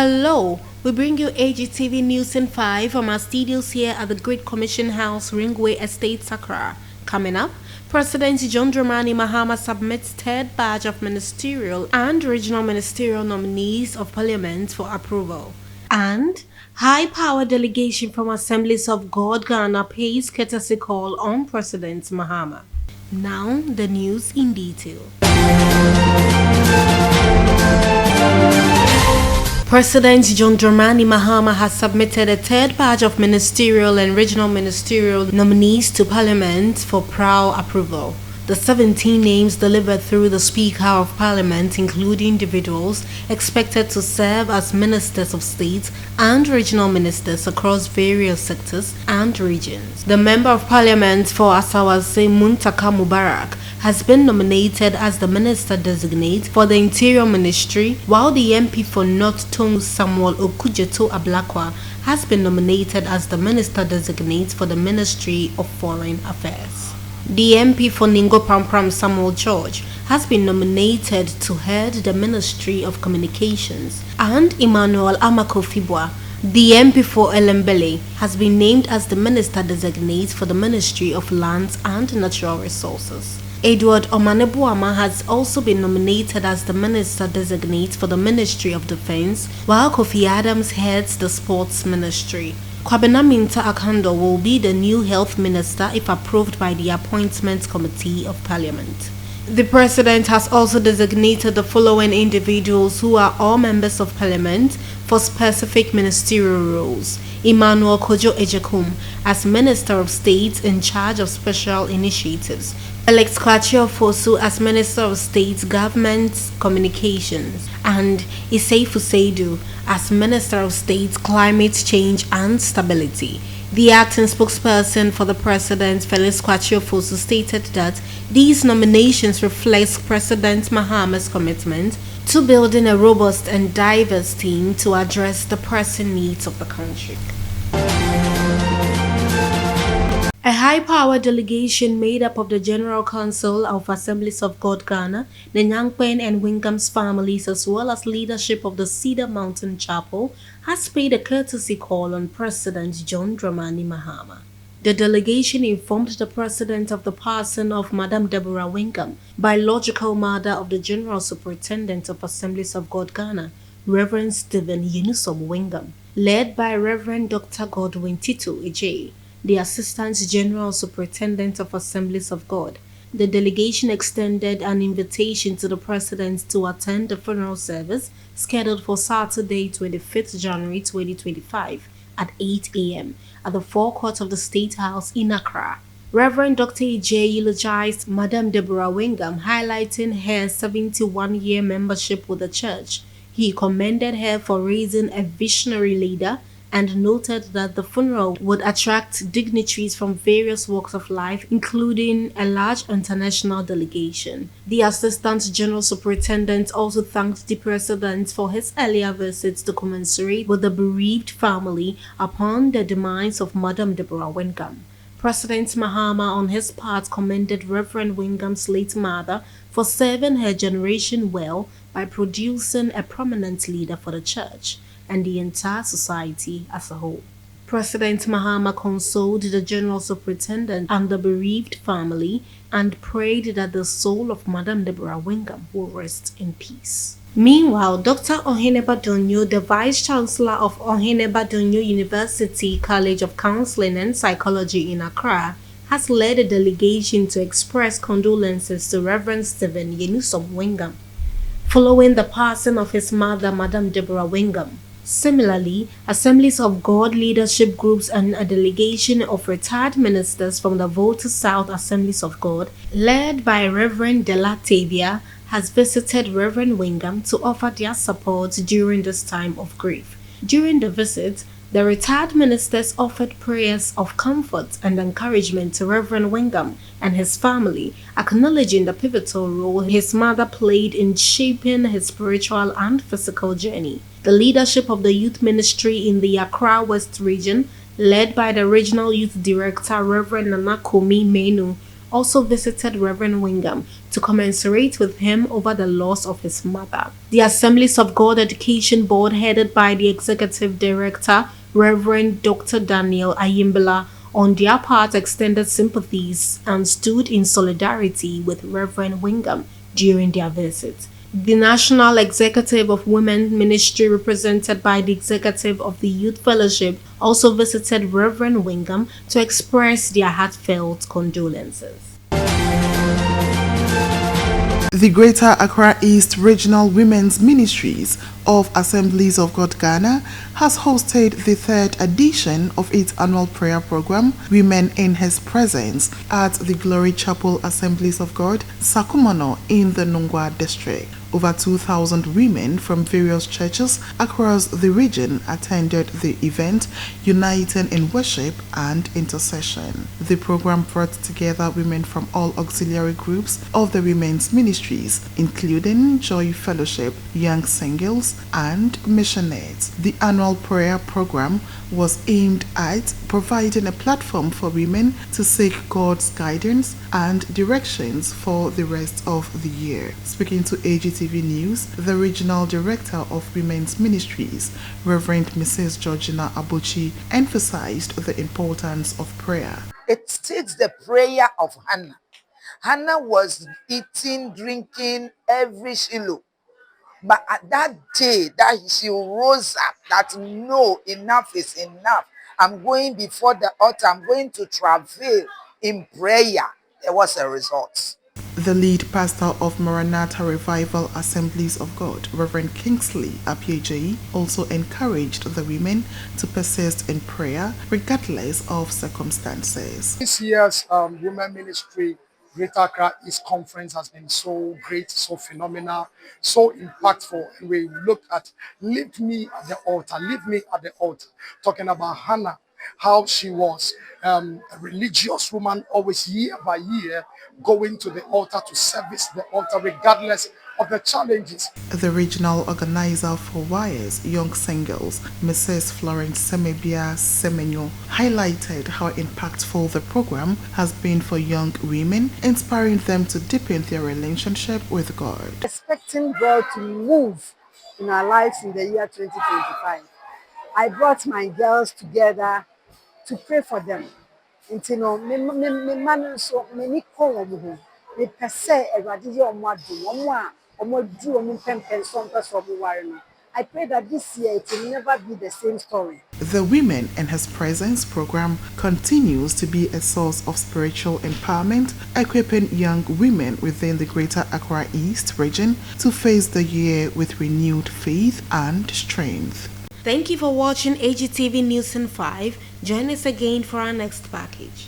Hello, we bring you AGTV News in 5 from our studios here at the Great Commission House, Ringway Estate, Accra. Coming up, President John Dramani Mahama submits third batch of ministerial and regional ministerial nominees of Parliament for approval. And high-power delegation from Assemblies of God Ghana pays courtesy call on President Mahama. Now, the news in detail. President John Dramani Mahama has submitted a third batch of ministerial and regional ministerial nominees to Parliament for prior approval. The 17 names delivered through the Speaker of Parliament include individuals expected to serve as ministers of state and regional ministers across various sectors and regions. The Member of Parliament for Asawase Muntaka Mubarak has been nominated as the Minister-designate for the Interior Ministry, while the MP for North Tongu Samuel Okujeto Ablakwa has been nominated as the Minister-designate for the Ministry of Foreign Affairs. The MP for Ningo Pampram Samuel George has been nominated to head the Ministry of Communications, and Emmanuel Amako Fibwa, the MP for Elembele, has been named as the Minister-designate for the Ministry of Lands and Natural Resources. Edward Omanebuama has also been nominated as the Minister-designate for the Ministry of Defense, while Kofi Adams heads the Sports Ministry. Kwabena Minta Akando will be the new Health Minister if approved by the Appointments Committee of Parliament. The President has also designated the following individuals who are all members of Parliament for specific ministerial roles. Emmanuel Kojo Ejekum as Minister of State in charge of special initiatives. Alex Kwachio Fosu as Minister of State Government Communications, and Iseifu Seidu as Minister of State Climate Change and Stability. The acting spokesperson for the President, Felix Kwachio Fosu, stated that these nominations reflect President Mahama's commitment to building a robust and diverse team to address the pressing needs of the country. A high-power delegation made up of the General Council of Assemblies of God Ghana, the Nyangpen and Wingham's families, as well as leadership of the Cedar Mountain Chapel, has paid a courtesy call on President John Dramani Mahama. The delegation informed the President of the passing of Madam Deborah Wingham, biological mother of the General Superintendent of Assemblies of God Ghana, Reverend Stephen Yenusom Wingham, led by Reverend Dr. Godwin Tito Ejay, the Assistant General Superintendent of Assemblies of God. The delegation extended an invitation to the President to attend the funeral service scheduled for Saturday, 25th January 2025 at 8 a.m. at the forecourt of the State House in Accra. Reverend Dr. Ejay eulogized Madam Deborah Wingham, highlighting her 71-year membership with the church. He commended her for raising a visionary leader and noted that the funeral would attract dignitaries from various walks of life, including a large international delegation. The Assistant General Superintendent also thanked the President for his earlier visits to commensurate with the bereaved family upon the demise of Madam Deborah Wingham. President Mahama, on his part, commended Reverend Wingham's late mother for serving her generation well by producing a prominent leader for the church and the entire society as a whole. President Mahama consoled the General Superintendent and the bereaved family and prayed that the soul of Madam Deborah Wingham will rest in peace. Meanwhile, Dr. Oheneba Donyo, the Vice-Chancellor of Oheneba Donyo University College of Counseling and Psychology in Accra, has led a delegation to express condolences to Reverend Stephen Yenusom Wingham following the passing of his mother, Madam Deborah Wingham. Similarly, Assemblies of God leadership groups and a delegation of retired ministers from the Volta South Assemblies of God, led by Reverend Delatavia, has visited Reverend Wingham to offer their support during this time of grief. During the visit, the retired ministers offered prayers of comfort and encouragement to Reverend Wingham and his family, acknowledging the pivotal role his mother played in shaping his spiritual and physical journey. The leadership of the youth ministry in the Accra West region, led by the regional youth director Reverend Nana Komi Menu, also visited Reverend Wingham to to commensurate with him over the loss of his mother. The Assemblies of God Education Board, headed by the Executive Director, Reverend Dr. Daniel Ayimbila, on their part extended sympathies and stood in solidarity with Reverend Wingham during their visit. The National Executive of Women's Ministry, represented by the Executive of the Youth Fellowship, also visited Reverend Wingham to express their heartfelt condolences. The Greater Accra East Regional Women's Ministries of Assemblies of God Ghana has hosted the third edition of its annual prayer program, Women in His Presence, at the Glory Chapel Assemblies of God, Sakumono, in the Nungwa district. Over 2,000 women from various churches across the region attended the event, uniting in worship and intercession. The program brought together women from all auxiliary groups of the women's ministries, including Joy Fellowship, Young Singles, and Missionaries. The annual prayer program was aimed at providing a platform for women to seek God's guidance and directions for the rest of the year. Speaking to AGTV News, the Regional Director of Women's Ministries, Reverend Mrs. Georgina Abuchi, emphasized the importance of prayer. It takes the prayer of Hannah. Hannah was eating, drinking every Shiloh. But at that day that she rose up, that no, enough is enough. I'm going before the altar. I'm going to travail in prayer. There was a result. The lead pastor of Maranatha Revival Assemblies of God, Reverend Kingsley Apiejeyi, also encouraged the women to persist in prayer regardless of circumstances. This year's Women Ministry Greater Accra East Conference has been so great, so phenomenal, so impactful. And we looked at Leave Me at the Altar, Leave Me at the Altar, talking about Hannah, how she was a religious woman, always year by year, going to the altar to service the altar regardless of the challenges. The regional organizer for WIRES Young Singles, Mrs. Florence Semebia Semenyo, highlighted how impactful the program has been for young women, inspiring them to deepen their relationship with God. Expecting God to move in our lives in the year 2025. I brought my girls together to pray for them. Until no, me man so many call me per se a radio I pray that this year it will never be the same story. The Women in His Presence program continues to be a source of spiritual empowerment, equipping young women within the Greater Accra East region to face the year with renewed faith and strength. Thank you for watching AGTV News in 5. Join us again for our next package.